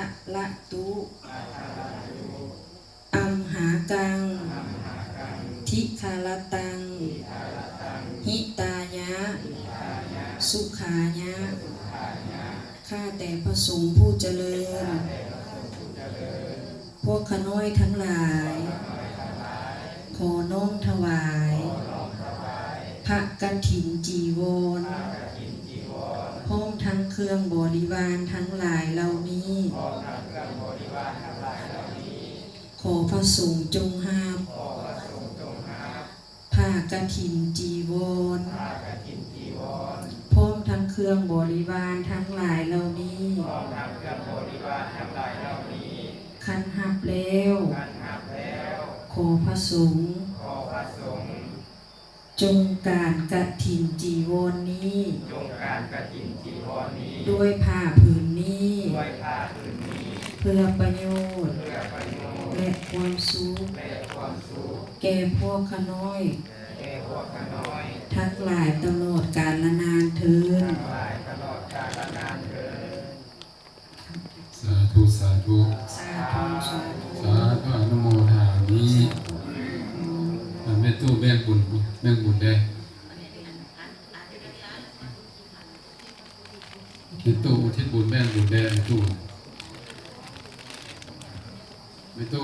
ะละตุอัมหากังทิคารตังหิตายะสุขายะข้าแต่พระสงฆ์ผู้เจริญพวกข้าน้อยทั้งหลายขอน้อมถวายพระกฐินจีวรพร้อมทั้งเครื่องบริวารทั้งหลายเหล่านี้ขอพระสงฆ์จงห้ามผ้ากฐินจีวรพร้อมทั้งเครื่องบริวารทั้งหลายเหล่านี้คันหับแล้วขอพระสงฆ์จงการกฐินจีวรนี้ด้วยผ้าผืนนี้เพื่อประโยชน์และความสุขแก่พวกข้าน้อยทั้งหลายตลอดกาลนานเถิดสาธุสาธุสาธุสาธุสาธุอนุโมทนามิแม่ตู้แบ่งบุญได้คิดตู้อุทิศบุญแบ่งบุญได้แม่ตู้